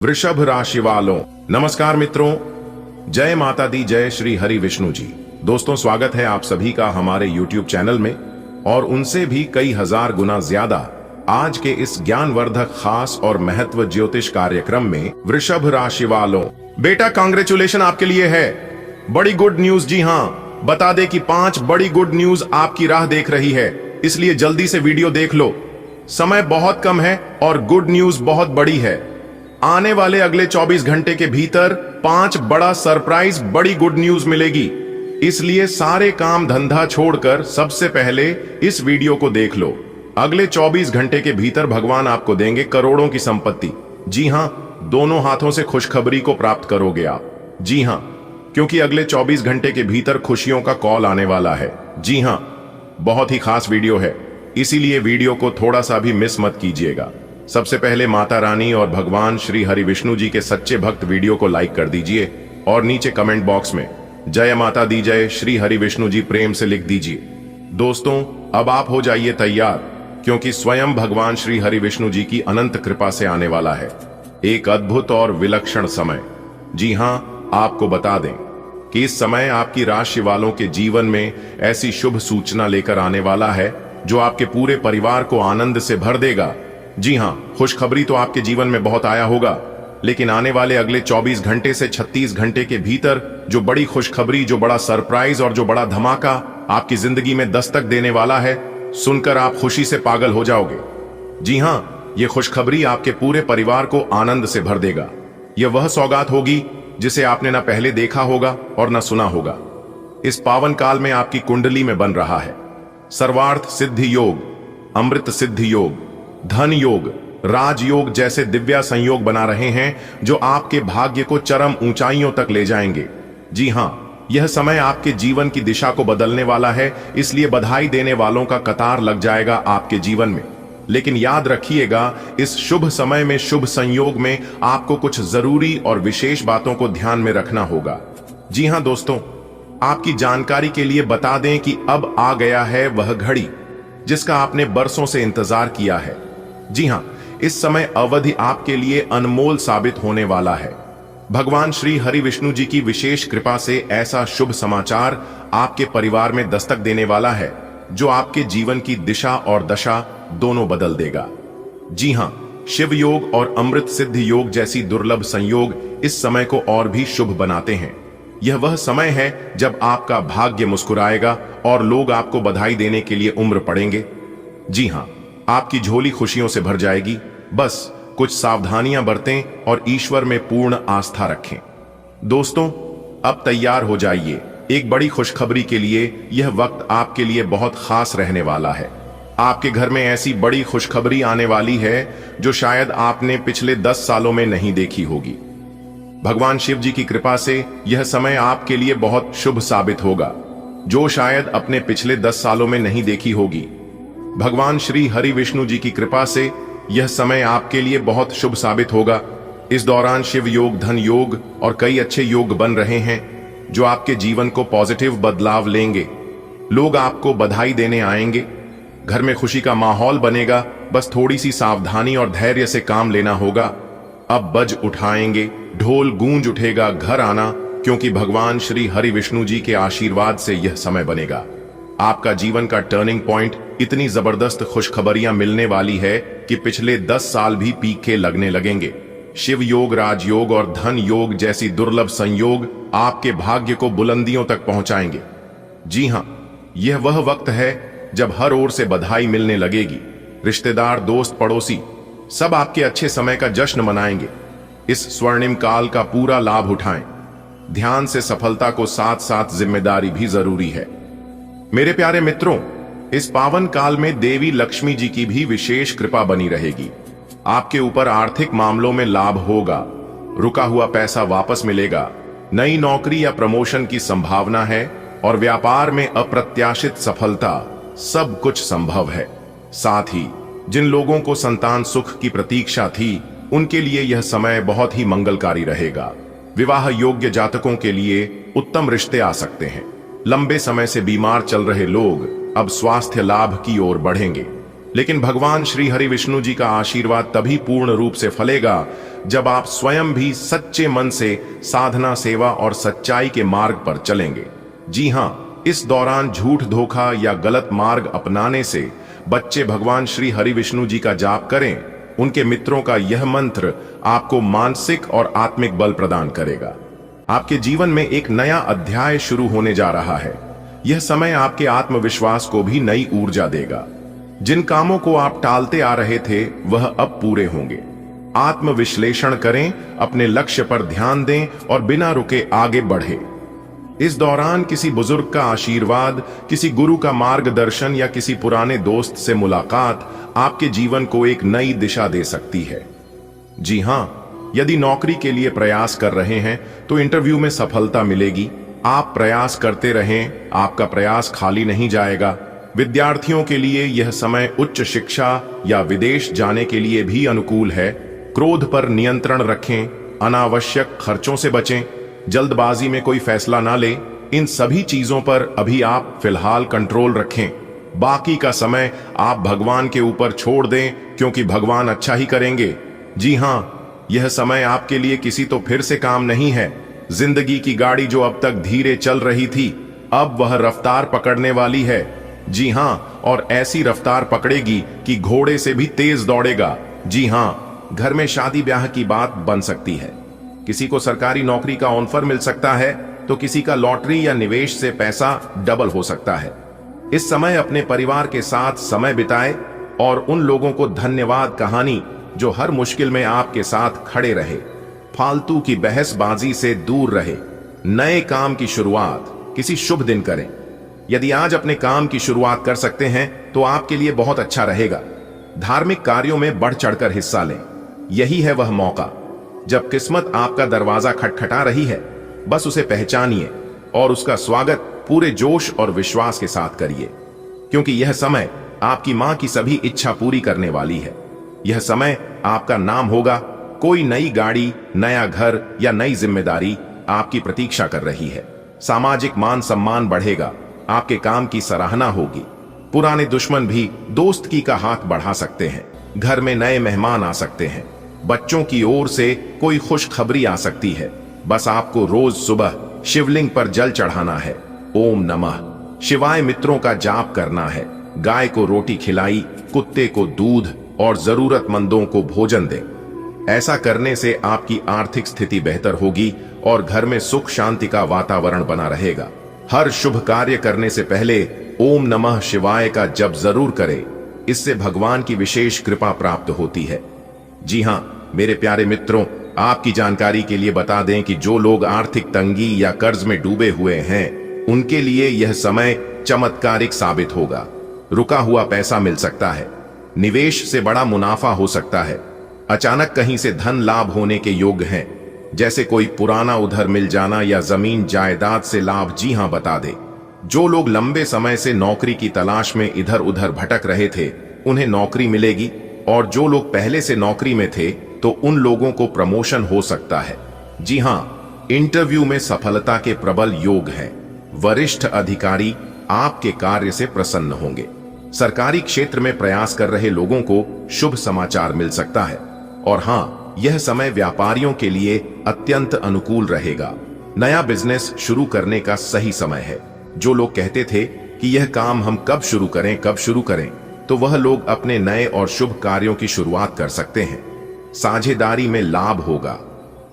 वृषभ राशि वालों, नमस्कार मित्रों। जय माता दी, जय श्री हरि विष्णु जी। दोस्तों, स्वागत है आप सभी का हमारे YouTube चैनल में और उनसे भी कई हजार गुना ज्यादा आज के इस ज्ञानवर्धक खास और महत्व ज्योतिष कार्यक्रम में। वृषभ राशि वालों, बेटा कांग्रेचुलेशन आपके लिए है, बड़ी गुड न्यूज। जी हाँ, बता दे कि 5 बड़ी गुड न्यूज आपकी राह देख रही है, इसलिए जल्दी से वीडियो देख लो। समय बहुत कम है और गुड न्यूज बहुत बड़ी है। आने वाले अगले 24 घंटे के भीतर 5 बड़ा सरप्राइज बड़ी गुड न्यूज मिलेगी, इसलिए सारे काम धंधा छोड़कर सबसे पहले इस वीडियो को देख लो। अगले 24 घंटे के भीतर भगवान आपको देंगे करोड़ों की संपत्ति। जी हां, दोनों हाथों से खुशखबरी को प्राप्त करोगे आप। जी हां, क्योंकि अगले 24 घंटे के भीतर खुशियों का कॉल आने वाला है। जी हां, बहुत ही खास वीडियो है, इसीलिए वीडियो को थोड़ा सा भी मिस मत कीजिएगा। सबसे पहले माता रानी और भगवान श्री हरि विष्णु जी के सच्चे भक्त वीडियो को लाइक कर दीजिए और नीचे कमेंट बॉक्स में जय माता दी, जय श्री हरि विष्णु जी प्रेम से लिख दीजिए। दोस्तों, अब आप हो जाइए तैयार, क्योंकि स्वयं भगवान श्री हरि विष्णु जी की अनंत कृपा से आने वाला है एक अद्भुत और विलक्षण समय। जी हां, आपको बता दें कि इस समय आपकी राशि वालों के जीवन में ऐसी शुभ सूचना लेकर आने वाला है जो आपके पूरे परिवार को आनंद से भर देगा। जी हां, खुशखबरी तो आपके जीवन में बहुत आया होगा, लेकिन आने वाले अगले 24 घंटे से 36 घंटे के भीतर जो बड़ी खुशखबरी, जो बड़ा सरप्राइज और जो बड़ा धमाका आपकी जिंदगी में दस्तक देने वाला है, सुनकर आप खुशी से पागल हो जाओगे। जी हां, यह खुशखबरी आपके पूरे परिवार को आनंद से भर देगा। यह वह सौगात होगी जिसे आपने ना पहले देखा होगा और ना सुना होगा। इस पावन काल में आपकी कुंडली में बन रहा है सर्वार्थ सिद्धि योग, अमृत सिद्धि योग, धन योग, राजयोग जैसे दिव्या संयोग बना रहे हैं जो आपके भाग्य को चरम ऊंचाइयों तक ले जाएंगे। जी हां, यह समय आपके जीवन की दिशा को बदलने वाला है, इसलिए बधाई देने वालों का कतार लग जाएगा आपके जीवन में। लेकिन याद रखिएगा, इस शुभ समय में, शुभ संयोग में आपको कुछ जरूरी और विशेष बातों को ध्यान में रखना होगा। जी हां दोस्तों, आपकी जानकारी के लिए बता दें कि अब आ गया है वह घड़ी जिसका आपने बरसों से इंतजार किया है। जी हां, इस समय अवधि आपके लिए अनमोल साबित होने वाला है। भगवान श्री हरि विष्णु जी की विशेष कृपा से ऐसा शुभ समाचार आपके परिवार में दस्तक देने वाला है जो आपके जीवन की दिशा और दशा दोनों बदल देगा। जी हां, शिव योग और अमृत सिद्धि योग जैसी दुर्लभ संयोग इस समय को और भी शुभ बनाते हैं। यह वह समय है जब आपका भाग्य मुस्कुराएगा और लोग आपको बधाई देने के लिए उम्र पड़ेंगे। जी हां, आपकी झोली खुशियों से भर जाएगी। बस कुछ सावधानियां बरतें और ईश्वर में पूर्ण आस्था रखें। दोस्तों, अब तैयार हो जाइए एक बड़ी खुशखबरी के लिए। यह वक्त आपके लिए बहुत खास रहने वाला है। आपके घर में ऐसी बड़ी खुशखबरी आने वाली है जो शायद आपने पिछले 10 सालों में नहीं देखी होगी। भगवान शिव जी की कृपा से यह समय आपके लिए बहुत शुभ साबित होगा, जो शायद अपने पिछले 10 सालों में नहीं देखी होगी। भगवान श्री हरि विष्णु जी की कृपा से यह समय आपके लिए बहुत शुभ साबित होगा। इस दौरान शिव योग, धन योग और कई अच्छे योग बन रहे हैं जो आपके जीवन को पॉजिटिव बदलाव लेंगे। लोग आपको बधाई देने आएंगे, घर में खुशी का माहौल बनेगा। बस थोड़ी सी सावधानी और धैर्य से काम लेना होगा। अब बज उठाएंगे, ढोल गूंज उठेगा घर आना, क्योंकि भगवान श्री हरि विष्णु जी के आशीर्वाद से यह समय बनेगा। आपका जीवन का टर्निंग पॉइंट, इतनी जबरदस्त खुशखबरियां मिलने वाली है कि पिछले 10 साल भी पीछे लगने लगेंगे। शिव योग, राजयोग और धन योग जैसी दुर्लभ संयोग आपके भाग्य को बुलंदियों तक पहुंचाएंगे। जी हां, यह वह वक्त है जब हर ओर से बधाई मिलने लगेगी। रिश्तेदार, दोस्त, पड़ोसी सब आपके अच्छे समय का जश्न मनाएंगे। इस स्वर्णिम काल का पूरा लाभ उठाएं। ध्यान से सफलता को साथ साथ जिम्मेदारी भी जरूरी है। मेरे प्यारे मित्रों, इस पावन काल में देवी लक्ष्मी जी की भी विशेष कृपा बनी रहेगी। आपके ऊपर आर्थिक मामलों में लाभ होगा, रुका हुआ पैसा वापस मिलेगा, नई नौकरी या प्रमोशन की संभावना है और व्यापार में अप्रत्याशित सफलता, सब कुछ संभव है। साथ ही जिन लोगों को संतान सुख की प्रतीक्षा थी, उनके लिए यह समय बहुत ही मंगलकारी रहेगा। विवाह योग्य जातकों के लिए उत्तम रिश्ते आ सकते हैं। लंबे समय से बीमार चल रहे लोग अब स्वास्थ्य लाभ की ओर बढ़ेंगे। लेकिन भगवान श्री हरि विष्णु जी का आशीर्वाद तभी पूर्ण रूप से फलेगा जब आप स्वयं भी सच्चे मन से साधना, सेवा और सच्चाई के मार्ग पर चलेंगे। जी हां, इस दौरान झूठ, धोखा या गलत मार्ग अपनाने से बच्चे भगवान श्री हरि विष्णु जी का जाप करें। उनके मित्रों का यह मंत्र आपको मानसिक और आत्मिक बल प्रदान करेगा। आपके जीवन में एक नया अध्याय शुरू होने जा रहा है। यह समय आपके आत्मविश्वास को भी नई ऊर्जा देगा। जिन कामों को आप टालते आ रहे थे वह अब पूरे होंगे। आत्मविश्लेषण करें, अपने लक्ष्य पर ध्यान दें और बिना रुके आगे बढ़े। इस दौरान किसी बुजुर्ग का आशीर्वाद, किसी गुरु का मार्गदर्शन या किसी पुराने दोस्त से मुलाकात आपके जीवन को एक नई दिशा दे सकती है। जी हां, यदि नौकरी के लिए प्रयास कर रहे हैं तो इंटरव्यू में सफलता मिलेगी। आप प्रयास करते रहें, आपका प्रयास खाली नहीं जाएगा। विद्यार्थियों के लिए यह समय उच्च शिक्षा या विदेश जाने के लिए भी अनुकूल है। क्रोध पर नियंत्रण रखें, अनावश्यक खर्चों से बचें, जल्दबाजी में कोई फैसला ना लें। इन सभी चीजों पर अभी आप फिलहाल कंट्रोल रखें। बाकी का समय आप भगवान के ऊपर छोड़ दें, क्योंकि भगवान अच्छा ही करेंगे। जी हां, यह समय आपके लिए किसी तो फिर से काम नहीं है। जिंदगी की गाड़ी जो अब तक धीरे चल रही थी, अब वह रफ्तार पकड़ने वाली है। जी हां, और ऐसी रफ्तार पकड़ेगी कि घोड़े से भी तेज दौड़ेगा। जी हां, घर में शादी ब्याह की बात बन सकती है। किसी को सरकारी नौकरी का ऑफर मिल सकता है, तो किसी का लॉटरी या निवेश से पैसा डबल हो सकता है। इस समय अपने परिवार के साथ समय बिताएं और उन लोगों को धन्यवाद कहानी जो हर मुश्किल में आपके साथ खड़े रहे। फालतू की बहसबाजी से दूर रहे। नए काम की शुरुआत किसी शुभ दिन करें। यदि आज अपने काम की शुरुआत कर सकते हैं तो आपके लिए बहुत अच्छा रहेगा। धार्मिक कार्यों में बढ़ चढ़कर हिस्सा लें। यही है वह मौका जब किस्मत आपका दरवाजा खटखटा रही है। बस उसे पहचानिए और उसका स्वागत पूरे जोश और विश्वास के साथ करिए, क्योंकि यह समय आपकी मां की सभी इच्छा पूरी करने वाली है। यह समय आपका नाम होगा। कोई नई गाड़ी, नया घर या नई जिम्मेदारी आपकी प्रतीक्षा कर रही है। सामाजिक मान सम्मान बढ़ेगा। आपके काम की सराहना होगी। पुराने दुश्मन भी दोस्ती का हाथ बढ़ा सकते हैं। घर में नए मेहमान आ सकते हैं। बच्चों की ओर से कोई खुशखबरी आ सकती है। बस आपको रोज सुबह शिवलिंग पर जल चढ़ाना है। ओम नमः शिवाय मित्रों का जाप करना है। गाय को रोटी खिलाई, कुत्ते को दूध और जरूरतमंदों को भोजन दें। ऐसा करने से आपकी आर्थिक स्थिति बेहतर होगी और घर में सुख शांति का वातावरण बना रहेगा। हर शुभ कार्य करने से पहले ओम नमः शिवाय का जप जरूर करें। इससे भगवान की विशेष कृपा प्राप्त होती है। जी हां, मेरे प्यारे मित्रों, आपकी जानकारी के लिए बता दें कि जो लोग आर्थिक तंगी या कर्ज में डूबे हुए हैं, उनके लिए यह समय चमत्कारिक साबित होगा। रुका हुआ पैसा मिल सकता है। निवेश से बड़ा मुनाफा हो सकता है। अचानक कहीं से धन लाभ होने के योग हैं, जैसे कोई पुराना उधर मिल जाना या जमीन जायदाद से लाभ। जी हां, बता दें, जो लोग लंबे समय से नौकरी की तलाश में इधर उधर भटक रहे थे, उन्हें नौकरी मिलेगी। और जो लोग पहले से नौकरी में थे, तो उन लोगों को प्रमोशन हो सकता है। जी हां, इंटरव्यू में सफलता के प्रबल योग हैं। वरिष्ठ अधिकारी आपके कार्य से प्रसन्न होंगे। सरकारी क्षेत्र में प्रयास कर रहे लोगों को शुभ समाचार मिल सकता है। और हां, यह समय व्यापारियों के लिए अत्यंत अनुकूल रहेगा। नया बिजनेस शुरू करने का सही समय है। जो लोग कहते थे कि यह काम हम कब शुरू करें, तो वह लोग अपने नए और शुभ कार्यों की शुरुआत कर सकते हैं। साझेदारी में लाभ होगा।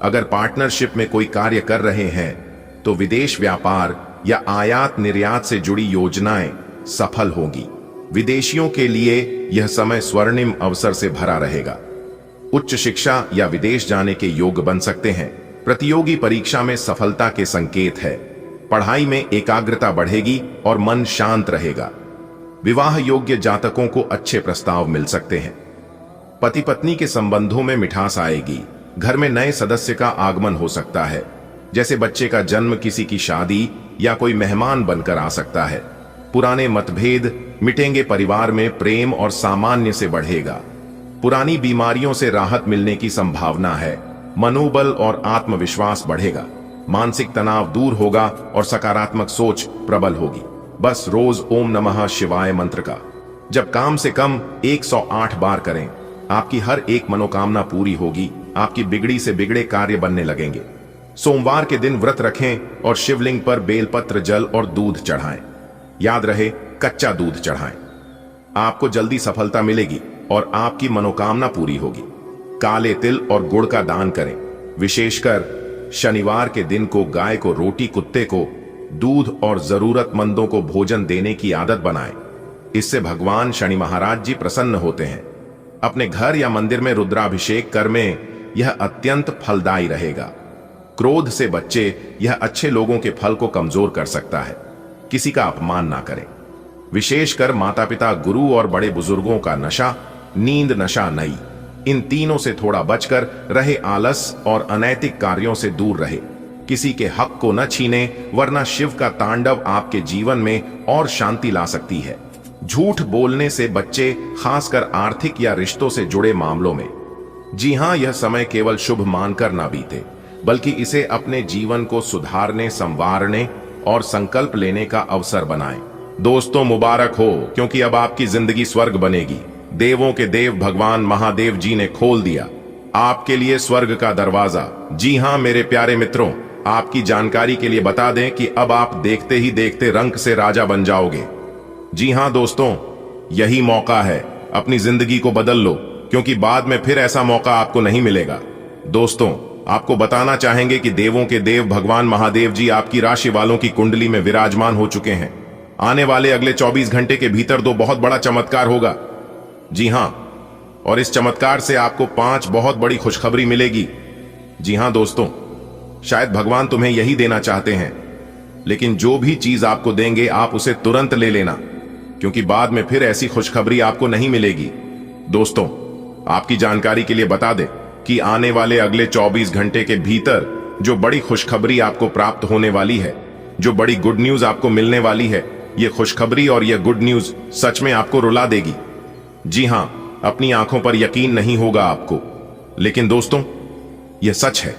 अगर पार्टनरशिप में कोई कार्य कर रहे हैं तो विदेश व्यापार या आयात निर्यात से जुड़ी योजनाएं सफल होगी। विदेशियों के लिए यह समय स्वर्णिम अवसर से भरा रहेगा। उच्च शिक्षा या विदेश जाने के योग बन सकते हैं। प्रतियोगी परीक्षा में सफलता के संकेत है। पढ़ाई में एकाग्रता बढ़ेगी और मन शांत रहेगा। विवाह योग्य जातकों को अच्छे प्रस्ताव मिल सकते हैं। पति पत्नी के संबंधों में मिठास आएगी। घर में नए सदस्य का आगमन हो सकता है, जैसे बच्चे का जन्म, किसी की शादी या कोई मेहमान बनकर आ सकता है। पुराने मतभेद मिटेंगे। परिवार में प्रेम और सामान्य से बढ़ेगा। पुरानी बीमारियों से राहत मिलने की संभावना है। मनोबल और आत्मविश्वास बढ़ेगा। मानसिक तनाव दूर होगा और सकारात्मक सोच प्रबल होगी। बस रोज ओम नमः शिवाय मंत्र का जब काम से कम 108 बार करें, आपकी हर एक मनोकामना पूरी होगी, आपकी बिगड़ी से बिगड़े कार्य बनने लगेंगे। सोमवार के दिन व्रत रखें और शिवलिंग पर बेलपत्र, जल और दूध चढ़ाएं। याद रहे, कच्चा दूध चढ़ाएं। आपको जल्दी सफलता मिलेगी और आपकी मनोकामना पूरी होगी। काले तिल और गुड़ का दान करें। विशेषकर शनिवार के दिन को गाय को रोटी, कुत्ते को दूध और जरूरतमंदों को भोजन देने की आदत बनाएं। इससे भगवान शनि महाराज जी प्रसन्न होते हैं। अपने घर या मंदिर में रुद्राभिषेक कर में यह अत्यंत फलदायी रहेगा। क्रोध से बच्चे, यह अच्छे लोगों के फल को कमजोर कर सकता है। किसी का अपमान ना करें। विशेषकर माता पिता, गुरु और बड़े बुजुर्गों का नशा, नींद, नशा नहीं, इन तीनों से थोड़ा बचकर रहे। आलस और अनैतिक कार्यों से दूर रहे। किसी के हक को न छीने, वरना शिव का तांडव आपके जीवन में और शांति ला सकती है। झूठ बोलने से बच्चे, खासकर आर्थिक या रिश्तों से जुड़े मामलों में। जी हां, यह समय केवल शुभ मानकर ना बीते, बल्कि इसे अपने जीवन को सुधारने, संवारने और संकल्प लेने का अवसर बनाएं। दोस्तों, मुबारक हो, क्योंकि अब आपकी जिंदगी स्वर्ग बनेगी। देवों के देव भगवान महादेव जी ने खोल दिया आपके लिए स्वर्ग का दरवाजा। जी हां मेरे प्यारे मित्रों, आपकी जानकारी के लिए बता दें कि अब आप देखते ही देखते रंक से राजा बन जाओगे। जी हां दोस्तों, यही मौका है। अपनी जिंदगी को बदल लो, क्योंकि बाद में फिर ऐसा मौका आपको नहीं मिलेगा। दोस्तों, आपको बताना चाहेंगे कि देवों के देव भगवान महादेव जी आपकी राशि वालों की कुंडली में विराजमान हो चुके हैं। आने वाले अगले 24 घंटे के भीतर 2 बहुत बड़ा चमत्कार होगा। जी हां, और इस चमत्कार से आपको 5 बहुत बड़ी खुशखबरी मिलेगी। जी हां दोस्तों, शायद भगवान तुम्हें यही देना चाहते हैं, लेकिन जो भी चीज आपको देंगे आप उसे तुरंत ले लेना, क्योंकि बाद में फिर ऐसी खुशखबरी आपको नहीं मिलेगी। दोस्तों, आपकी जानकारी के लिए बता दें कि आने वाले अगले 24 घंटे के भीतर जो बड़ी खुशखबरी आपको प्राप्त होने वाली है, जो बड़ी गुड न्यूज आपको मिलने वाली है, यह खुशखबरी और यह गुड न्यूज सच में आपको रुला देगी। जी हां, अपनी आंखों पर यकीन नहीं होगा आपको, लेकिन दोस्तों, यह सच है।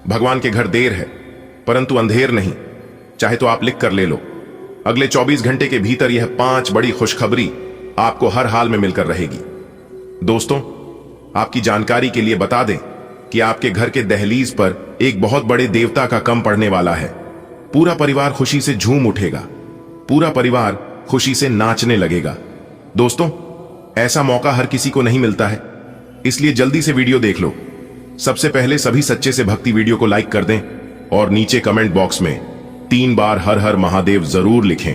भगवान के घर देर है, परंतु अंधेर नहीं। चाहे तो आप लिख कर ले लो। अगले 24 घंटे के भीतर यह 5 बड़ी खुशखबरी आपको हर हाल में मिलकर रहेगी। दोस्तों, आपकी जानकारी के लिए बता दें कि आपके घर के दहलीज पर एक बहुत बड़े देवता का कम पड़ने वाला है। पूरा परिवार खुशी से झूम उठेगा। पूरा परिवार खुशी से नाचने लगेगा। दोस्तों, ऐसा मौका हर किसी को नहीं मिलता है, इसलिए जल्दी से वीडियो देख लो। सबसे पहले सभी सच्चे से भक्ति वीडियो को लाइक कर दें और नीचे कमेंट बॉक्स में 3 बार हर हर महादेव जरूर लिखें।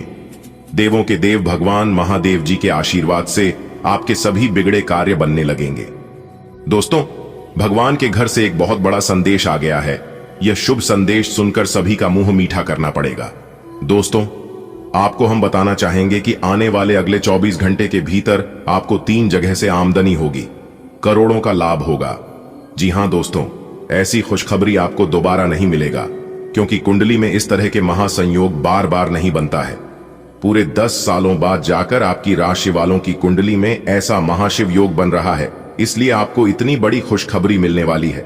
देवों के देव भगवान महादेव जी के आशीर्वाद से आपके सभी बिगड़े कार्य बनने लगेंगे। दोस्तों, भगवान के घर से एक बहुत बड़ा संदेश आ गया है। यह शुभ संदेश सुनकर सभी का मुंह मीठा करना पड़ेगा। दोस्तों, आपको हम बताना चाहेंगे कि आने वाले अगले 24 घंटे के भीतर आपको 3 जगह से आमदनी होगी, करोड़ों का लाभ होगा। जी हां दोस्तों, ऐसी खुशखबरी आपको दोबारा नहीं मिलेगा, क्योंकि कुंडली में इस तरह के महासंयोग बार बार नहीं बनता है। पूरे 10 सालों बाद जाकर आपकी राशि वालों की कुंडली में ऐसा महाशिव योग बन रहा है, इसलिए आपको इतनी बड़ी खुशखबरी मिलने वाली है।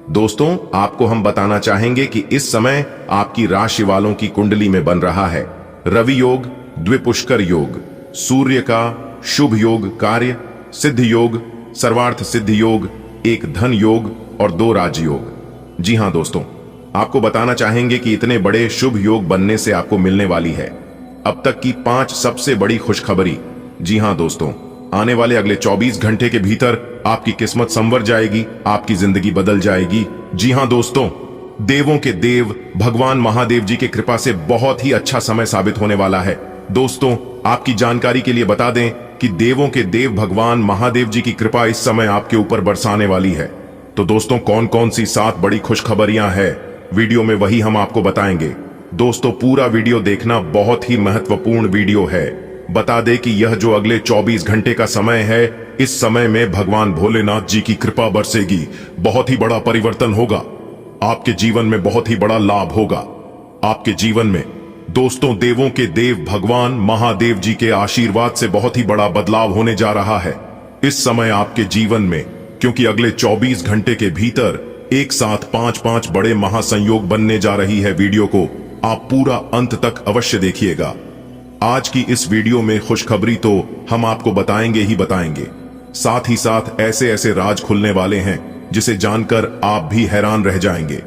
दोस्तों, आपको हम बताना चाहेंगे कि इस समय आपकी राशि वालों की कुंडली में बन रहा है रवि योग, द्विपुष्कर योग, सूर्य का शुभ योग, कार्य सिद्ध योग, सर्वार्थ सिद्ध योग, एक धन योग और 2 राजयोग। जी हां दोस्तों, आपको बताना चाहेंगे कि इतने बड़े शुभ योग बनने से आपको मिलने वाली है अब तक की 5 सबसे बड़ी खुशखबरी। जी हां दोस्तों, आने वाले अगले 24 घंटे के भीतर आपकी किस्मत संवर जाएगी, आपकी जिंदगी बदल जाएगी। जी हां दोस्तों, देवों के देव भगवान महादेव जी की कृपा से बहुत ही अच्छा समय साबित होने वाला है। दोस्तों, आपकी जानकारी के लिए बता दें कि देवों के देव भगवान महादेव जी की कृपा इस समय आपके ऊपर बरसाने वाली है। तो दोस्तों, कौन कौन सी 7 बड़ी खुशखबरियां हैं वीडियो में, वही हम आपको बताएंगे। दोस्तों, पूरा वीडियो देखना, बहुत ही महत्वपूर्ण वीडियो है। बता दे कि यह जो अगले 24 घंटे का समय है, इस समय में भगवान भोलेनाथ जी की कृपा बरसेगी। बहुत ही बड़ा परिवर्तन होगा, आपके जीवन में बहुत ही बड़ा लाभ होगा। आपके जीवन में दोस्तों, देवों के देव भगवान महादेव जी के आशीर्वाद से बहुत ही बड़ा बदलाव होने जा रहा है इस समय आपके जीवन में, क्योंकि अगले 24 घंटे के भीतर एक साथ 5 बड़े महासंयोग बनने जा रही है। वीडियो को आप पूरा अंत तक अवश्य देखिएगा। आज की इस वीडियो में खुशखबरी तो हम आपको बताएंगे ही बताएंगे, साथ ही साथ ऐसे ऐसे राज खुलने वाले हैं जिसे जानकर आप भी हैरान रह जाएंगे।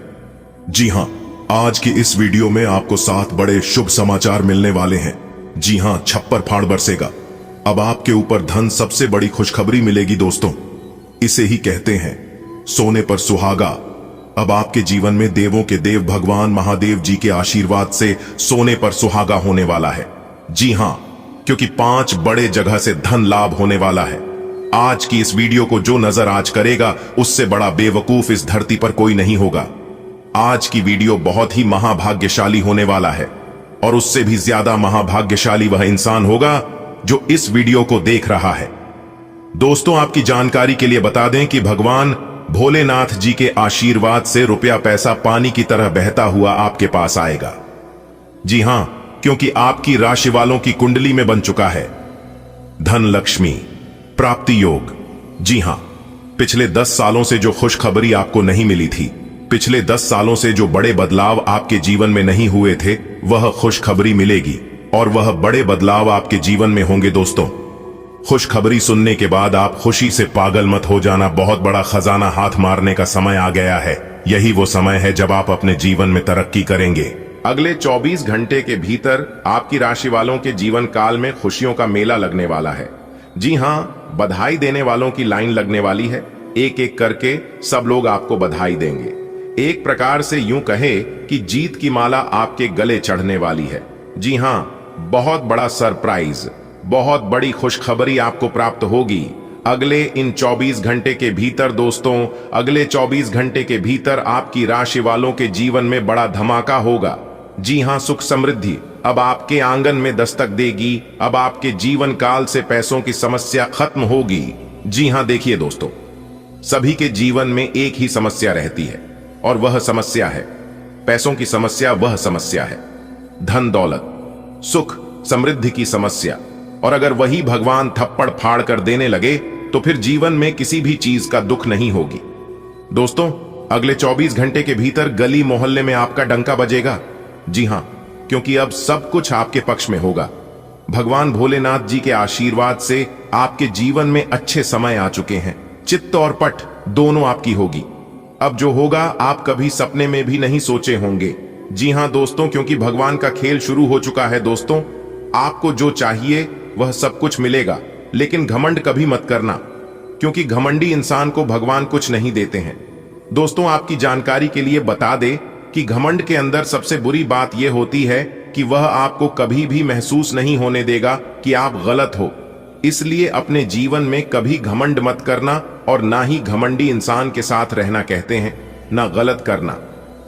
जी हां, आज की इस वीडियो में आपको 7 बड़े शुभ समाचार मिलने वाले हैं। जी हां, छप्पर फाड़ बरसेगा। अब आपके ऊपर धन सबसे बड़ी खुशखबरी मिलेगी दोस्तों। इसे ही कहते हैं सोने पर सुहागा। अब आपके जीवन में देवों के देव भगवान महादेव जी के आशीर्वाद से सोने पर सुहागा होने वाला है। जी हां, क्योंकि 5 बड़े जगह से धन लाभ होने वाला है। आज की इस वीडियो को जो नजर आज करेगा उससे बड़ा बेवकूफ इस धरती पर कोई नहीं होगा। आज की वीडियो बहुत ही महाभाग्यशाली होने वाला है और उससे भी ज्यादा महाभाग्यशाली वह इंसान होगा जो इस वीडियो को देख रहा है। दोस्तों, आपकी जानकारी के लिए बता दें कि भगवान भोलेनाथ जी के आशीर्वाद से रुपया पैसा पानी की तरह बहता हुआ आपके पास आएगा। जी हां, क्योंकि आपकी राशि वालों की कुंडली में बन चुका है धन लक्ष्मी प्राप्ति योग। जी हां, पिछले 10 सालों से जो खुशखबरी आपको नहीं मिली थी, पिछले 10 सालों से जो बड़े बदलाव आपके जीवन में नहीं हुए थे, वह खुशखबरी मिलेगी और वह बड़े बदलाव आपके जीवन में होंगे। दोस्तों, खुशखबरी सुनने के बाद आप खुशी से पागल मत हो जाना। बहुत बड़ा खजाना हाथ मारने का समय आ गया है। यही वो समय है जब आप अपने जीवन में तरक्की करेंगे। अगले 24 घंटे के भीतर आपकी राशि वालों के जीवन काल में खुशियों का मेला लगने वाला है। जी हां, बधाई देने वालों की लाइन लगने वाली है। एक एक करके सब लोग आपको बधाई देंगे। एक प्रकार से यूं कहे कि जीत की माला आपके गले चढ़ने वाली है। जी हां, बहुत बड़ा सरप्राइज, बहुत बड़ी खुशखबरी आपको प्राप्त होगी अगले इन 24 घंटे के भीतर। दोस्तों, अगले 24 घंटे के भीतर आपकी राशि वालों के जीवन में बड़ा धमाका होगा। जी हां, सुख समृद्धि अब आपके आंगन में दस्तक देगी। अब आपके जीवन काल से पैसों की समस्या खत्म होगी। जी हां, देखिए दोस्तों, सभी के जीवन में एक ही समस्या रहती है और वह समस्या है पैसों की समस्या। वह समस्या है धन दौलत सुख समृद्धि की समस्या। और अगर वही भगवान थप्पड़ फाड़ कर देने लगे तो फिर जीवन में किसी भी चीज का दुख नहीं होगी। दोस्तों, अगले 24 घंटे के भीतर गली मोहल्ले में आपका डंका बजेगा। जी हां, क्योंकि अब सब कुछ आपके पक्ष में होगा। भगवान भोलेनाथ जी के आशीर्वाद से आपके जीवन में अच्छे समय आ चुके हैं। चित्त और पट दोनों आपकी होगी। अब जो होगा आप कभी सपने में भी नहीं सोचे होंगे। जी हां दोस्तों, क्योंकि भगवान का खेल शुरू हो चुका है। दोस्तों, आपको जो चाहिए वह सब कुछ मिलेगा, लेकिन घमंड कभी मत करना, क्योंकि घमंडी इंसान को भगवान कुछ नहीं देते हैं। दोस्तों, आपकी जानकारी के लिए बता दे कि घमंड के अंदर सबसे बुरी बात यह होती है कि वह आपको कभी भी महसूस नहीं होने देगा कि आप गलत हो। इसलिए अपने जीवन में कभी घमंड मत करना और ना ही घमंडी इंसान के साथ रहना। कहते हैं ना गलत करना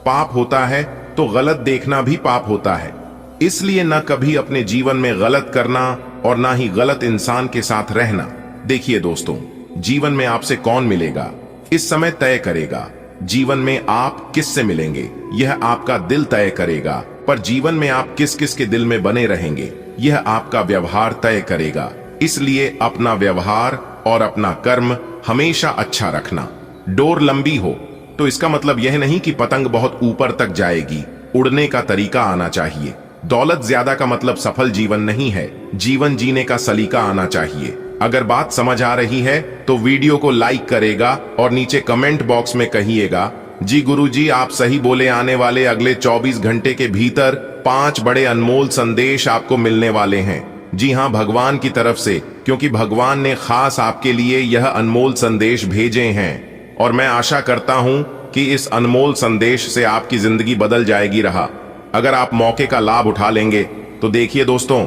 पाप होता है, तो गलत देखना भी पाप होता है। इसलिए ना कभी अपने जीवन में गलत करना और ना ही गलत इंसान के साथ रहना। देखिए दोस्तों, जीवन में आपसे कौन मिलेगा इस समय तय करेगा। जीवन में आप किससे मिलेंगे यह आपका दिल तय करेगा, पर जीवन में आप किस किस के दिल में बने रहेंगे यह आपका व्यवहार तय करेगा। इसलिए अपना व्यवहार और अपना कर्म हमेशा अच्छा रखना। डोर लंबी हो तो इसका मतलब यह नहीं कि पतंग बहुत ऊपर तक जाएगी। उड़ने का तरीका आना चाहिए। दौलत ज्यादा का मतलब सफल जीवन नहीं है। जीवन जीने का सलीका आना चाहिए। अगर बात समझ आ रही है तो वीडियो को लाइक करेगा और नीचे कमेंट बॉक्स में कहिएगा, जी गुरुजी आप सही बोले। आने वाले अगले 24 घंटे के भीतर 5 बड़े अनमोल संदेश आपको मिलने वाले हैं। जी हां, भगवान की तरफ से, क्योंकि भगवान ने खास आपके लिए यह अनमोल संदेश भेजे हैं और मैं आशा करता हूं कि इस अनमोल संदेश से आपकी जिंदगी बदल जाएगी। रहा अगर आप मौके का लाभ उठा लेंगे तो देखिए दोस्तों,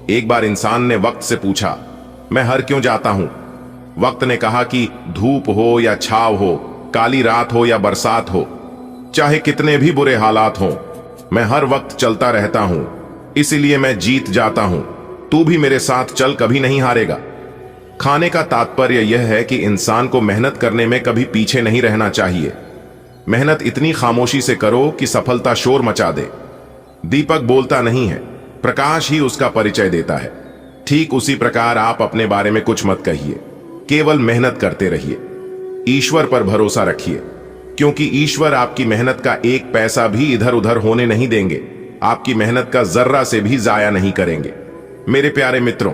एक बार इंसान ने वक्त से पूछा, मैं हर क्यों जाता हूं? वक्त ने कहा कि धूप हो या छाव हो, काली रात हो या बरसात हो, चाहे कितने भी बुरे हालात हों, मैं हर वक्त चलता रहता हूं, इसीलिए मैं जीत जाता हूं। तू भी मेरे साथ चल, कभी नहीं हारेगा। खाने का तात्पर्य यह है कि इंसान को मेहनत करने में कभी पीछे नहीं रहना चाहिए। मेहनत इतनी खामोशी से करो कि सफलता शोर मचा दे। दीपक बोलता नहीं है, प्रकाश ही उसका परिचय देता है। ठीक उसी प्रकार आप अपने बारे में कुछ मत कहिए, केवल मेहनत करते रहिए। ईश्वर पर भरोसा रखिए, क्योंकि ईश्वर आपकी मेहनत का एक पैसा भी इधर उधर होने नहीं देंगे। आपकी मेहनत का जर्रा से भी जाया नहीं करेंगे। मेरे प्यारे मित्रों,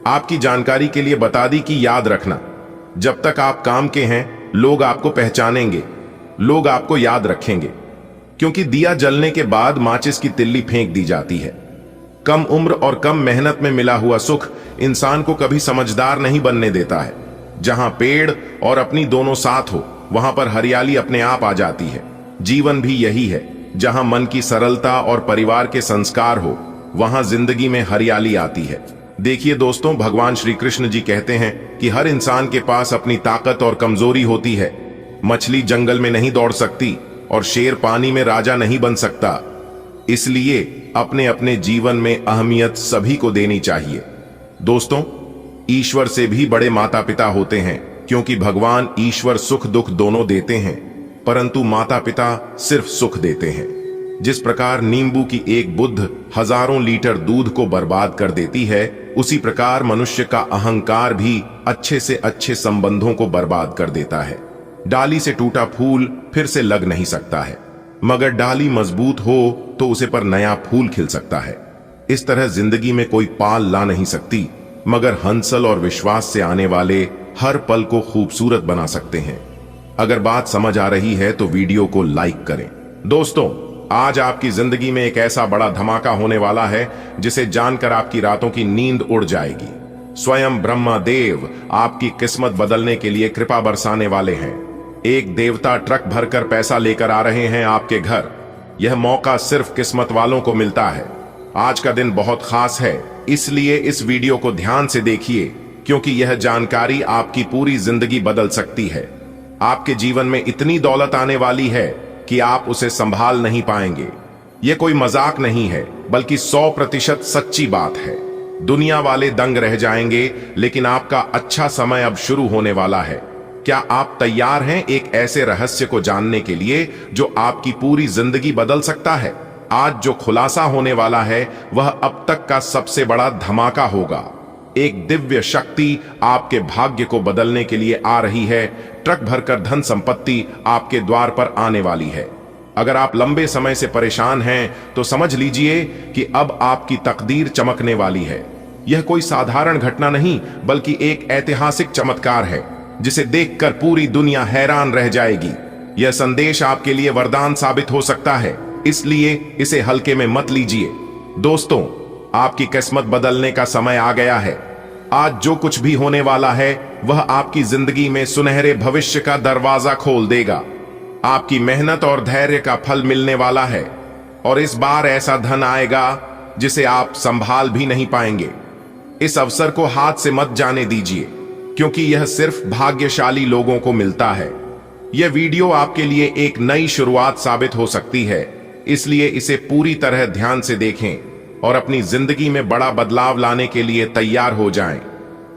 आपकी जानकारी के लिए बता दी कि याद रखना, जब तक आप काम के हैं लोग आपको पहचानेंगे, लोग आपको याद रखेंगे, क्योंकि दिया जलने के बाद माचिस की तिल्ली फेंक दी जाती है। कम उम्र और कम मेहनत में मिला हुआ सुख इंसान को कभी समझदार नहीं बनने देता है। जहां पेड़ और अपनी दोनों साथ हो, वहां पर हरियाली अपने आप आ जाती है। जीवन भी यही है, जहां मन की सरलता और परिवार के संस्कार हो, वहां जिंदगी में हरियाली आती है। देखिए दोस्तों, भगवान श्री कृष्ण जी कहते हैं कि हर इंसान के पास अपनी ताकत और कमजोरी होती है। मछली जंगल में नहीं दौड़ सकती और शेर पानी में राजा नहीं बन सकता। इसलिए अपने अपने जीवन में अहमियत सभी को देनी चाहिए। दोस्तों, ईश्वर से भी बड़े माता पिता होते हैं, क्योंकि भगवान ईश्वर सुख दुख दोनों देते हैं, परंतु माता पिता सिर्फ सुख देते हैं। जिस प्रकार नींबू की एक बूंद हजारों लीटर दूध को बर्बाद कर देती है, उसी प्रकार मनुष्य का अहंकार भी अच्छे से अच्छे संबंधों को बर्बाद कर देता है। डाली से टूटा फूल फिर से लग नहीं सकता है, मगर डाली मजबूत हो तो उसे पर नया फूल खिल सकता है। इस तरह जिंदगी में कोई पाल ला नहीं सकती, मगर हंसल और विश्वास से आने वाले हर पल को खूबसूरत बना सकते हैं। अगर बात समझ आ रही है तो वीडियो को लाइक करें। दोस्तों, आज आपकी जिंदगी में एक ऐसा बड़ा धमाका होने वाला है जिसे जानकर आपकी रातों की नींद उड़ जाएगी। स्वयं ब्रह्मा देव आपकी किस्मत बदलने के लिए कृपा बरसाने वाले हैं। एक देवता ट्रक भरकर पैसा लेकर आ रहे हैं आपके घर। यह मौका सिर्फ किस्मत वालों को मिलता है। आज का दिन बहुत खास है, इसलिए इस वीडियो को ध्यान से देखिए, क्योंकि यह जानकारी आपकी पूरी जिंदगी बदल सकती है। आपके जीवन में इतनी दौलत आने वाली है कि आप उसे संभाल नहीं पाएंगे। यह कोई मजाक नहीं है, बल्कि 100% सच्ची बात है। दुनिया वाले दंग रह जाएंगे, लेकिन आपका अच्छा समय अब शुरू होने वाला है। क्या आप तैयार हैं एक ऐसे रहस्य को जानने के लिए जो आपकी पूरी जिंदगी बदल सकता है? आज जो खुलासा होने वाला है वह अब तक का सबसे बड़ा धमाका होगा। एक दिव्य शक्ति आपके भाग्य को बदलने के लिए आ रही है। ट्रक भरकर धन संपत्ति आपके द्वार पर आने वाली है। अगर आप लंबे समय से परेशान हैं तो समझ लीजिए कि अब आपकी तकदीर चमकने वाली है। यह कोई साधारण घटना नहीं, बल्कि एक ऐतिहासिक चमत्कार है जिसे देखकर पूरी दुनिया हैरान रह जाएगी। यह संदेश आपके लिए वरदान साबित हो सकता है, इसलिए इसे हल्के में मत लीजिए। दोस्तों, आपकी किस्मत बदलने का समय आ गया है। आज जो कुछ भी होने वाला है वह आपकी जिंदगी में सुनहरे भविष्य का दरवाजा खोल देगा। आपकी मेहनत और धैर्य का फल मिलने वाला है, और इस बार ऐसा धन आएगा जिसे आप संभाल भी नहीं पाएंगे। इस अवसर को हाथ से मत जाने दीजिए, क्योंकि यह सिर्फ भाग्यशाली लोगों को मिलता है। यह वीडियो आपके लिए एक नई शुरुआत साबित हो सकती है, इसलिए इसे पूरी तरह ध्यान से देखें और अपनी जिंदगी में बड़ा बदलाव लाने के लिए तैयार हो जाएं।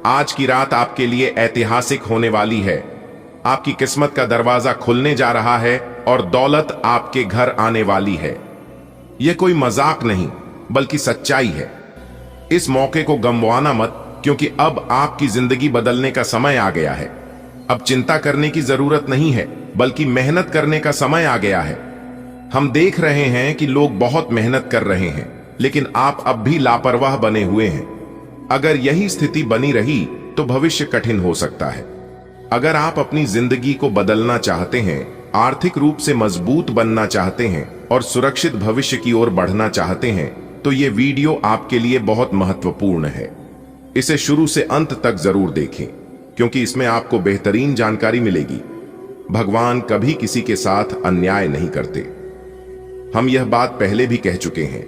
आज की रात आपके लिए ऐतिहासिक होने वाली है। आपकी किस्मत का दरवाजा खुलने जा रहा है और दौलत आपके घर आने वाली है। यह कोई मजाक नहीं, बल्कि सच्चाई है। इस मौके को गंवाना मत, क्योंकि अब आपकी जिंदगी बदलने का समय आ गया है। अब चिंता करने की जरूरत नहीं है, बल्कि मेहनत करने का समय आ गया है। हम देख रहे हैं कि लोग बहुत मेहनत कर रहे हैं, लेकिन आप अब भी लापरवाह बने हुए हैं। अगर यही स्थिति बनी रही तो भविष्य कठिन हो सकता है। अगर आप अपनी जिंदगी को बदलना चाहते हैं, आर्थिक रूप से मजबूत बनना चाहते हैं और सुरक्षित भविष्य की ओर बढ़ना चाहते हैं, तो ये वीडियो आपके लिए बहुत महत्वपूर्ण है। इसे शुरू से अंत तक जरूर देखें, क्योंकि इसमें आपको बेहतरीन जानकारी मिलेगी। भगवान कभी किसी के साथ अन्याय नहीं करते। हम यह बात पहले भी कह चुके हैं,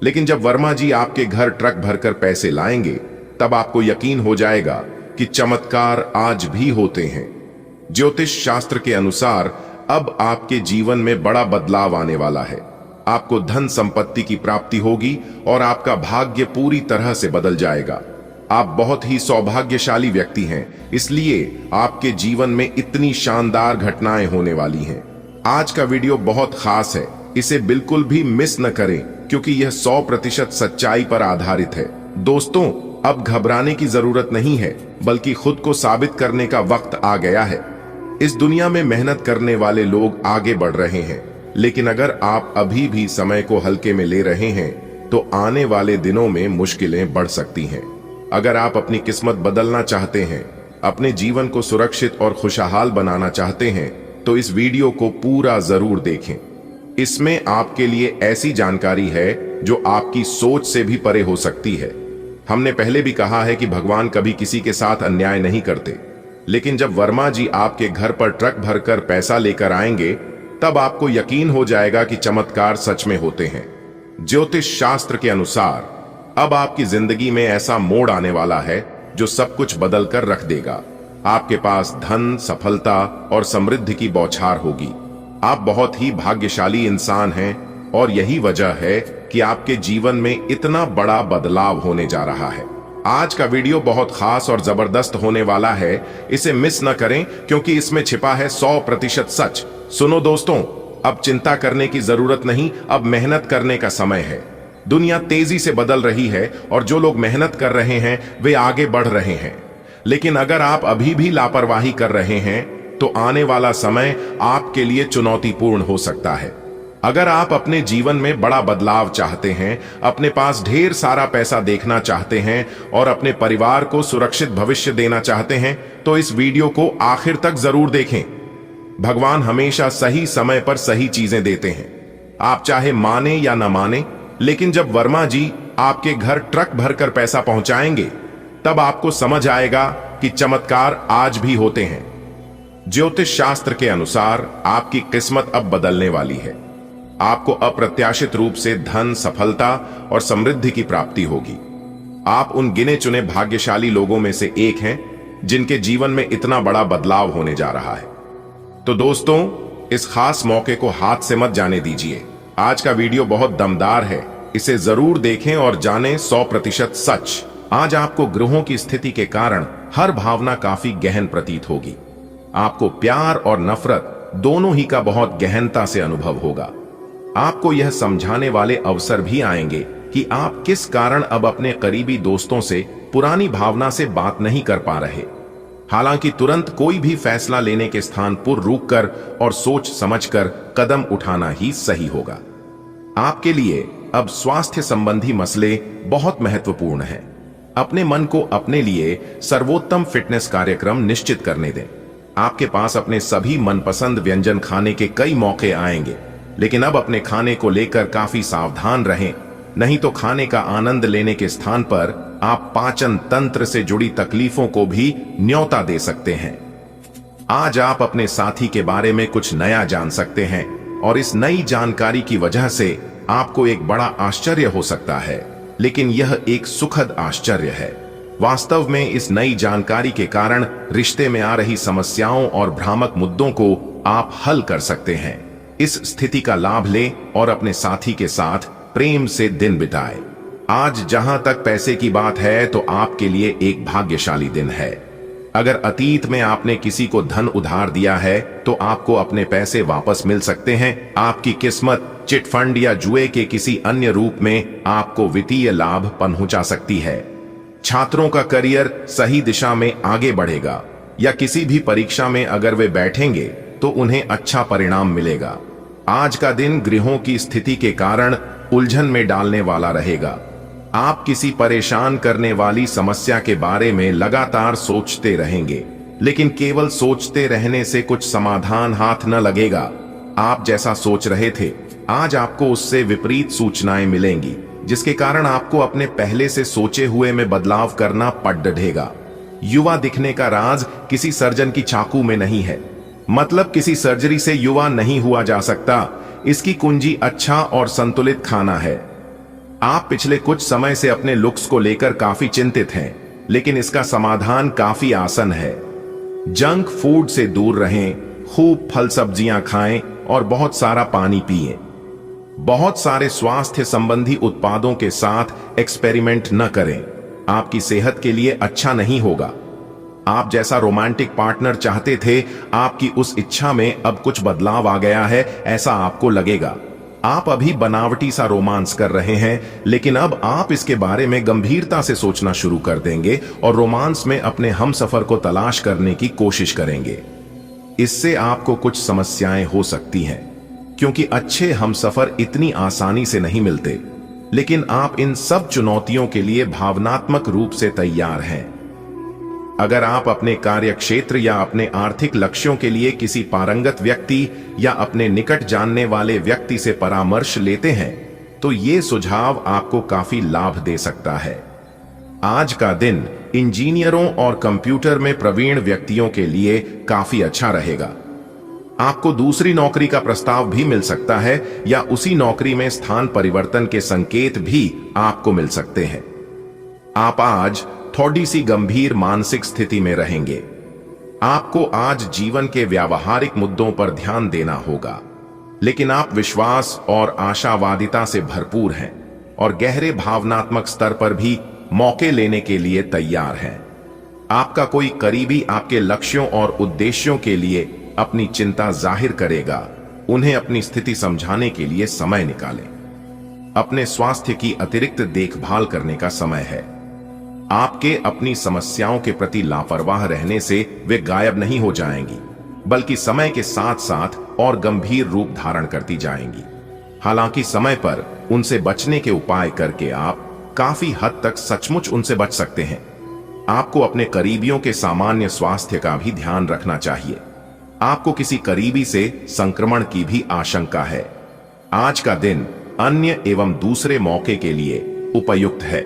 लेकिन जब वर्मा जी आपके घर ट्रक भरकर पैसे लाएंगे, तब आपको यकीन हो जाएगा कि चमत्कार आज भी होते हैं। ज्योतिष शास्त्र के अनुसार अब आपके जीवन में बड़ा बदलाव आने वाला है। आपको धन संपत्ति की प्राप्ति होगी और आपका भाग्य पूरी तरह से बदल जाएगा। आप बहुत ही सौभाग्यशाली व्यक्ति हैं, इसलिए आपके जीवन में इतनी शानदार घटनाएं होने वाली हैं। आज का वीडियो बहुत खास है, इसे बिल्कुल भी मिस न करें, क्योंकि यह 100% सच्चाई पर आधारित है। दोस्तों, अब घबराने की जरूरत नहीं है, बल्कि खुद को साबित करने का वक्त आ गया है। इस दुनिया में मेहनत करने वाले लोग आगे बढ़ रहे हैं, लेकिन अगर आप अभी भी समय को हल्के में ले रहे हैं तो आने वाले दिनों में मुश्किलें बढ़ सकती हैं। अगर आप अपनी किस्मत बदलना चाहते हैं, अपने जीवन को सुरक्षित और खुशहाल बनाना चाहते हैं, तो इस वीडियो को पूरा जरूर देखें। इसमें आपके लिए ऐसी जानकारी है जो आपकी सोच से भी परे हो सकती है। हमने पहले भी कहा है कि भगवान कभी किसी के साथ अन्याय नहीं करते, लेकिन जब वर्मा जी आपके घर पर ट्रक भरकर पैसा लेकर आएंगे, तब आपको यकीन हो जाएगा कि चमत्कार सच में होते हैं। ज्योतिष शास्त्र के अनुसार अब आपकी जिंदगी में ऐसा मोड़ आने वाला है जो सब कुछ बदल कर रख देगा। आपके पास धन, सफलता और समृद्धि की बौछार होगी। आप बहुत ही भाग्यशाली इंसान हैं और यही वजह है कि आपके जीवन में इतना बड़ा बदलाव होने जा रहा है। आज का वीडियो बहुत खास और जबरदस्त होने वाला है। इसे मिस न करें क्योंकि इसमें छिपा है 100% सच। सुनो दोस्तों, अब चिंता करने की जरूरत नहीं, अब मेहनत करने का समय है। दुनिया तेजी से बदल रही है और जो लोग मेहनत कर रहे हैं वे आगे बढ़ रहे हैं। लेकिन अगर आप अभी भी लापरवाही कर रहे हैं तो आने वाला समय आपके लिए चुनौतीपूर्ण हो सकता है। अगर आप अपने जीवन में बड़ा बदलाव चाहते हैं, अपने पास ढेर सारा पैसा देखना चाहते हैं और अपने परिवार को सुरक्षित भविष्य देना चाहते हैं, तो इस वीडियो को आखिर तक जरूर देखें। भगवान हमेशा सही समय पर सही चीजें देते हैं, आप चाहे माने या ना माने। लेकिन जब वर्मा जी आपके घर ट्रक भरकर पैसा पहुंचाएंगे, तब आपको समझ आएगा कि चमत्कार आज भी होते हैं। ज्योतिष शास्त्र के अनुसार आपकी किस्मत अब बदलने वाली है। आपको अप्रत्याशित रूप से धन, सफलता और समृद्धि की प्राप्ति होगी। आप उन गिने चुने भाग्यशाली लोगों में से एक हैं जिनके जीवन में इतना बड़ा बदलाव होने जा रहा है। तो दोस्तों, इस खास मौके को हाथ से मत जाने दीजिए। आज का वीडियो बहुत दमदार है, इसे जरूर देखें और जानें 100% सच। आज आपको ग्रहों की स्थिति के कारण हर भावना काफी गहन प्रतीत होगी। आपको प्यार और नफरत दोनों ही का बहुत गहनता से अनुभव होगा। आपको यह समझाने वाले अवसर भी आएंगे कि आप किस कारण अब अपने करीबी दोस्तों से पुरानी भावना से बात नहीं कर पा रहे। हालांकि तुरंत कोई भी फैसला लेने के स्थान पर रुककर और सोच समझकर कदम उठाना ही सही होगा। आपके लिए अब स्वास्थ्य संबंधी मसले बहुत महत्वपूर्ण हैं। अपने मन को अपने लिए सर्वोत्तम फिटनेस कार्यक्रम निश्चित करने दें। आपके पास अपने सभी मनपसंद व्यंजन खाने के कई मौके आएंगे, लेकिन अब अपने खाने को लेकर काफी सावधान रहें, नहीं तो खाने का आनंद लेने के स्थान पर आप पाचन तंत्र से जुड़ी तकलीफों को भी न्योता दे सकते हैं। आज आप अपने साथी के बारे में कुछ नया जान सकते हैं और इस नई जानकारी की वजह से आपको एक बड़ा आश्चर्य हो सकता है, लेकिन यह एक सुखद आश्चर्य है। वास्तव में इस नई जानकारी के कारण रिश्ते में आ रही समस्याओं और भ्रामक मुद्दों को आप हल कर सकते हैं। इस स्थिति का लाभ लें और अपने साथी के साथ प्रेम से दिन बिताएं। आज जहां तक पैसे की बात है तो आपके लिए एक भाग्यशाली दिन है। अगर अतीत में आपने किसी को धन उधार दिया है तो आपको अपने पैसे वापस मिल सकते हैं। आपकी किस्मत चिट फंड या जुए के किसी अन्य रूप में आपको वित्तीय लाभ पहुंचा सकती है। छात्रों का करियर सही दिशा में आगे बढ़ेगा या किसी भी परीक्षा में अगर वे बैठेंगे तो उन्हें अच्छा परिणाम मिलेगा। आज का दिन ग्रहों की स्थिति के कारण उलझन में डालने वाला रहेगा। आप किसी परेशान करने वाली समस्या के बारे में लगातार सोचते रहेंगे, लेकिन केवल सोचते रहने से कुछ समाधान हाथ न लगेगा। आप जैसा सोच रहे थे, आज आपको उससे विपरीत सूचनाएं मिलेंगी, जिसके कारण आपको अपने पहले से सोचे हुए में बदलाव करना पड़ बढ़ेगा। युवा दिखने का राज किसी सर्जन की चाकू में नहीं है, मतलब किसी सर्जरी से युवा नहीं हुआ जा सकता। इसकी कुंजी अच्छा और संतुलित खाना है। आप पिछले कुछ समय से अपने लुक्स को लेकर काफी चिंतित हैं, लेकिन इसका समाधान काफी आसान है। जंक फूड से दूर रहें, खूब फल सब्जियां खाएं और बहुत सारा पानी पिएं। बहुत सारे स्वास्थ्य संबंधी उत्पादों के साथ एक्सपेरिमेंट न करें, आपकी सेहत के लिए अच्छा नहीं होगा। आप जैसा रोमांटिक पार्टनर चाहते थे, आपकी उस इच्छा में अब कुछ बदलाव आ गया है, ऐसा आपको लगेगा। आप अभी बनावटी सा रोमांस कर रहे हैं, लेकिन अब आप इसके बारे में गंभीरता से सोचना शुरू कर देंगे और रोमांस में अपने हमसफर को तलाश करने की कोशिश करेंगे। इससे आपको कुछ समस्याएं हो सकती हैं, क्योंकि अच्छे हमसफर इतनी आसानी से नहीं मिलते। लेकिन आप इन सब चुनौतियों के लिए भावनात्मक रूप से तैयार हैं। अगर आप अपने कार्यक्षेत्र या अपने आर्थिक लक्ष्यों के लिए किसी पारंगत व्यक्ति या अपने निकट जानने वाले व्यक्ति से परामर्श लेते हैं, तो ये सुझाव आपको काफी लाभ दे सकता है। आज का दिन इंजीनियरों और कंप्यूटर में प्रवीण व्यक्तियों के लिए काफी अच्छा रहेगा। आपको दूसरी नौकरी का प्रस्ताव भी मिल सकता है या उसी नौकरी में स्थान परिवर्तन के संकेत भी आपको मिल सकते हैं। आप आज थोड़ी सी गंभीर मानसिक स्थिति में रहेंगे। आपको आज जीवन के व्यावहारिक मुद्दों पर ध्यान देना होगा, लेकिन आप विश्वास और आशावादिता से भरपूर हैं और गहरे भावनात्मक स्तर पर भी मौके लेने के लिए तैयार हैं। आपका कोई करीबी आपके लक्ष्यों और उद्देश्यों के लिए अपनी चिंता जाहिर करेगा। उन्हें अपनी स्थिति समझाने के लिए समय निकालें। अपने स्वास्थ्य की अतिरिक्त देखभाल करने का समय है। आपके अपनी समस्याओं के प्रति लापरवाह रहने से वे गायब नहीं हो जाएंगी, बल्कि समय के साथ साथ और गंभीर रूप धारण करती जाएंगी। हालांकि समय पर उनसे बचने के उपाय करके आप काफी हद तक सचमुच उनसे बच सकते हैं। आपको अपने करीबियों के सामान्य स्वास्थ्य का भी ध्यान रखना चाहिए। आपको किसी करीबी से संक्रमण की भी आशंका है। आज का दिन अन्य एवं दूसरे मौके के लिए उपयुक्त है।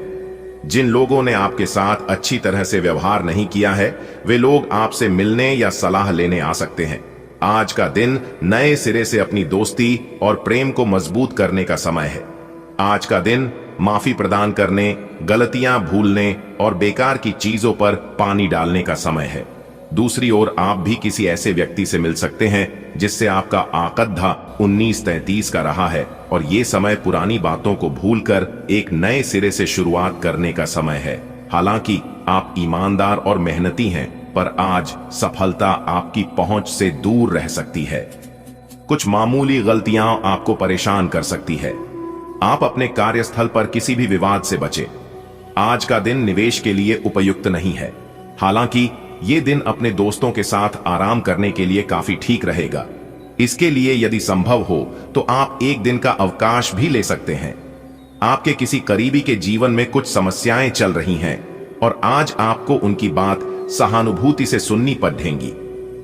जिन लोगों ने आपके साथ अच्छी तरह से व्यवहार नहीं किया है, वे लोग आपसे मिलने या सलाह लेने आ सकते हैं। आज का दिन नए सिरे से अपनी दोस्ती और प्रेम को मजबूत करने का समय है। आज का दिन माफी प्रदान करने, गलतियां भूलने और बेकार की चीजों पर पानी डालने का समय है। दूसरी ओर आप भी किसी ऐसे व्यक्ति से मिल सकते हैं जिससे आपका आकद्धा 1933 का रहा है, और ये समय पुरानी बातों को भूलकर एक नए सिरे से शुरुआत करने का समय है। हालांकि आप ईमानदार और मेहनती हैं, पर आज सफलता आपकी पहुंच से दूर रह सकती है। कुछ मामूली गलतियां आपको परेशान कर सकती है। आप अपने कार्यस्थल पर किसी भी विवाद से बचें। आज का दिन निवेश के लिए उपयुक्त नहीं है। हालांकि ये दिन अपने दोस्तों के साथ आराम करने के लिए काफी ठीक रहेगा। इसके लिए यदि संभव हो तो आप एक दिन का अवकाश भी ले सकते हैं। आपके किसी करीबी के जीवन में कुछ समस्याएं चल रही हैं और आज आपको उनकी बात सहानुभूति से सुननी पड़ेगी।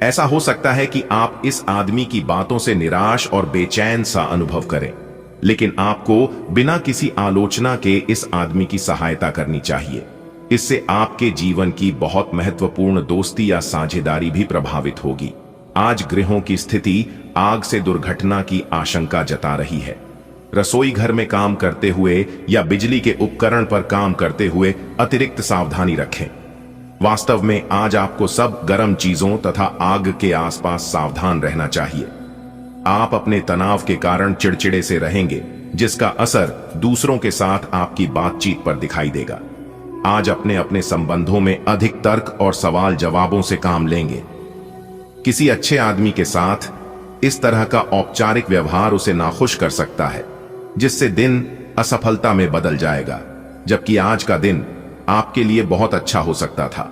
ऐसा हो सकता है कि आप इस आदमी की बातों से निराश और बेचैन सा अनुभव करें, लेकिन आपको बिना किसी आलोचना के इस आदमी की सहायता करनी चाहिए। इससे आपके जीवन की बहुत महत्वपूर्ण दोस्ती या साझेदारी भी प्रभावित होगी। आज गृहों की स्थिति आग से दुर्घटना की आशंका जता रही है। रसोई घर में काम करते हुए या बिजली के उपकरण पर काम करते हुए अतिरिक्त सावधानी रखें। वास्तव में आज आपको सब गर्म चीजों तथा आग के आसपास सावधान रहना चाहिए। आप अपने तनाव के कारण चिड़चिड़े से रहेंगे, जिसका असर दूसरों के साथ आपकी बातचीत पर दिखाई देगा। आज अपने अपने संबंधों में अधिक तर्क और सवाल जवाबों से काम लेंगे। किसी अच्छे आदमी के साथ इस तरह का औपचारिक व्यवहार उसे नाखुश कर सकता है, जिससे दिन असफलता में बदल जाएगा, जबकि आज का दिन आपके लिए बहुत अच्छा हो सकता था।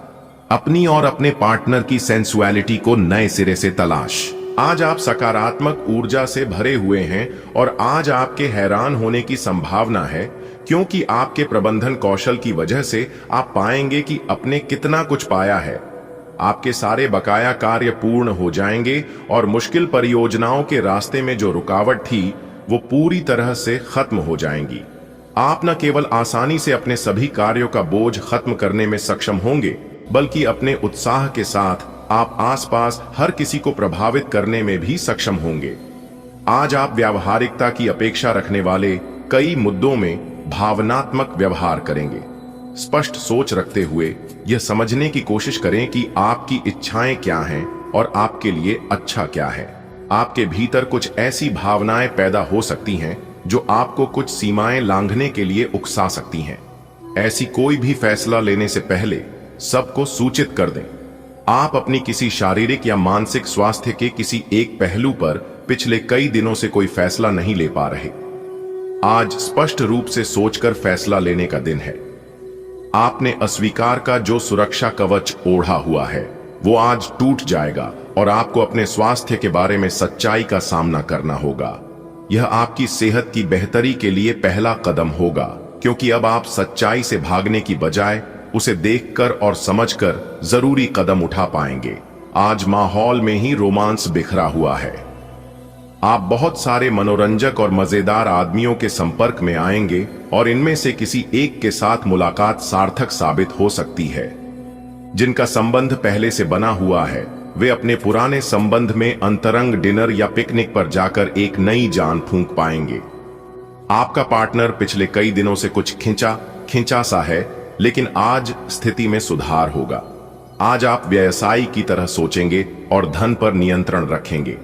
अपनी और अपने पार्टनर की सेंसुअलिटी को नए सिरे से तलाश। आज आप सकारात्मक ऊर्जा से भरे हुए हैं और आज आपके हैरान होने की संभावना है, क्योंकि आपके प्रबंधन कौशल की वजह से आप पाएंगे कि आपने कितना कुछ पाया है। आपके सारे बकाया कार्य पूर्ण हो जाएंगे और मुश्किल परियोजनाओं के रास्ते में जो रुकावट थी वो पूरी तरह से खत्म हो जाएंगी। आप न केवल आसानी से अपने सभी कार्यों का बोझ खत्म करने में सक्षम होंगे, बल्कि अपने उत्साह के साथ आप आसपास हर किसी को प्रभावित करने में भी सक्षम होंगे। आज आप व्यावहारिकता की अपेक्षा रखने वाले कई मुद्दों में भावनात्मक व्यवहार करेंगे। स्पष्ट सोच रखते हुए यह समझने की कोशिश करें कि आपकी इच्छाएं क्या हैं और आपके लिए अच्छा क्या है। आपके भीतर कुछ ऐसी भावनाएं पैदा हो सकती हैं जो आपको कुछ सीमाएं लांघने के लिए उकसा सकती हैं। ऐसी कोई भी फैसला लेने से पहले सबको सूचित कर दें। आप अपनी किसी शारीरिक या मानसिक स्वास्थ्य के किसी एक पहलू पर पिछले कई दिनों से कोई फैसला नहीं ले पा रहे। आज स्पष्ट रूप से सोचकर फैसला लेने का दिन है। आपने अस्वीकार का जो सुरक्षा कवच ओढ़ा हुआ है वो आज टूट जाएगा और आपको अपने स्वास्थ्य के बारे में सच्चाई का सामना करना होगा। यह आपकी सेहत की बेहतरी के लिए पहला कदम होगा, क्योंकि अब आप सच्चाई से भागने की बजाय उसे देखकर और समझकर जरूरी कदम उठा पाएंगे। आज माहौल में ही रोमांस बिखरा हुआ है। आप बहुत सारे मनोरंजक और मजेदार आदमियों के संपर्क में आएंगे और इनमें से किसी एक के साथ मुलाकात सार्थक साबित हो सकती है। जिनका संबंध पहले से बना हुआ है वे अपने पुराने संबंध में अंतरंग डिनर या पिकनिक पर जाकर एक नई जान फूंक पाएंगे। आपका पार्टनर पिछले कई दिनों से कुछ खिंचा सा है, लेकिन आज स्थिति में सुधार होगा। आज आप व्यवसायी की तरह सोचेंगे और धन पर नियंत्रण रखेंगे।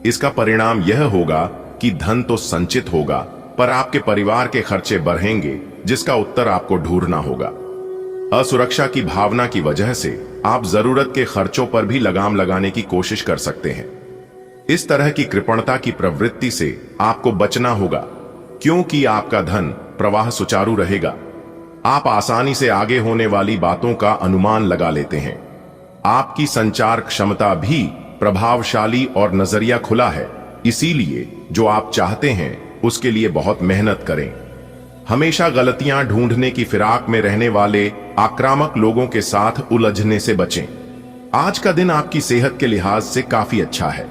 इसका परिणाम यह होगा कि धन तो संचित होगा, पर आपके परिवार के खर्चे बढ़ेंगे, जिसका उत्तर आपको ढूंढना होगा। असुरक्षा की भावना की वजह से आप जरूरत के खर्चों पर भी लगाम लगाने की कोशिश कर सकते हैं। इस तरह की कृपणता की प्रवृत्ति से आपको बचना होगा, क्योंकि आपका धन प्रवाह सुचारू रहेगा। आप आसानी से आगे होने वाली बातों का अनुमान लगा लेते हैं। आपकी संचार क्षमता भी प्रभावशाली और नजरिया खुला है, इसीलिए जो आप चाहते हैं उसके लिए बहुत मेहनत करें। हमेशा गलतियां ढूंढने की फिराक में रहने वाले आक्रामक लोगों के साथ उलझने से बचें। आज का दिन आपकी सेहत के लिहाज से काफी अच्छा है।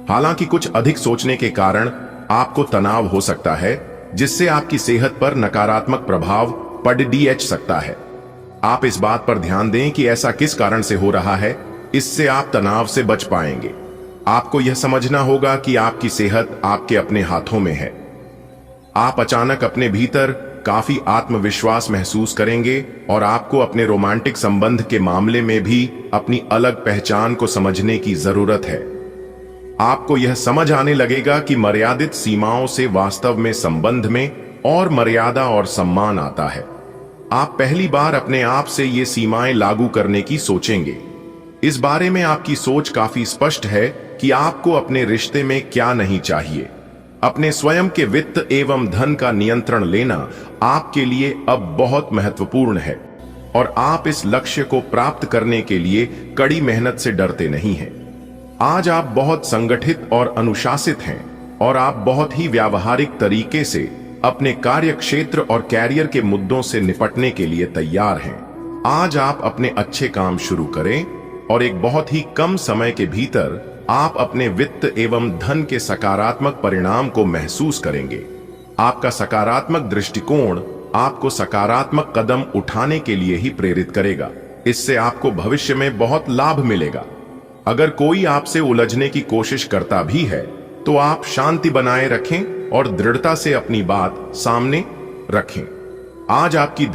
हालांकि कुछ अधिक सोचने के कारण आपको तनाव हो सकता है, जिससे आपकी सेहत पर नकारात्मक प्रभाव पड़ सकता है। आप इस बात पर ध्यान दें कि ऐसा किस कारण से हो रहा है, इससे आप तनाव से बच पाएंगे। आपको यह समझना होगा कि आपकी सेहत आपके अपने हाथों में है। आप अचानक अपने भीतर काफी आत्मविश्वास महसूस करेंगे और आपको अपने रोमांटिक संबंध के मामले में भी अपनी अलग पहचान को समझने की जरूरत है। आपको यह समझ आने लगेगा कि मर्यादित सीमाओं से वास्तव में संबंध में और मर्यादा और सम्मान आता है। आप पहली बार अपने आप से ये सीमाएं लागू करने की सोचेंगे। इस बारे में आपकी सोच काफी स्पष्ट है कि आपको अपने रिश्ते में क्या नहीं चाहिए। अपने स्वयं के वित्त एवं धन का नियंत्रण लेना आपके लिए अब बहुत महत्वपूर्ण है और आप इस लक्ष्य को प्राप्त करने के लिए कड़ी मेहनत से डरते नहीं हैं। आज आप बहुत संगठित और अनुशासित हैं और आप बहुत ही व्यावहारिक तरीके से अपने कार्य क्षेत्र और कैरियर के मुद्दों से निपटने के लिए तैयार हैं। आज आप अपने अच्छे काम शुरू करें और एक बहुत ही कम समय के भीतर आप अपने वित्त एवं धन के सकारात्मक परिणाम को महसूस करेंगे। आपका सकारात्मक दृष्टिकोण आपको सकारात्मक कदम उठाने के लिए ही प्रेरित करेगा। इससे आपको भविष्य में बहुत लाभ मिलेगा। अगर कोई आपसे उलझने की कोशिश करता भी है तो आप शांति बनाए रखें और दृढ़ता से अपनी बात सामने रखें। आज आपकी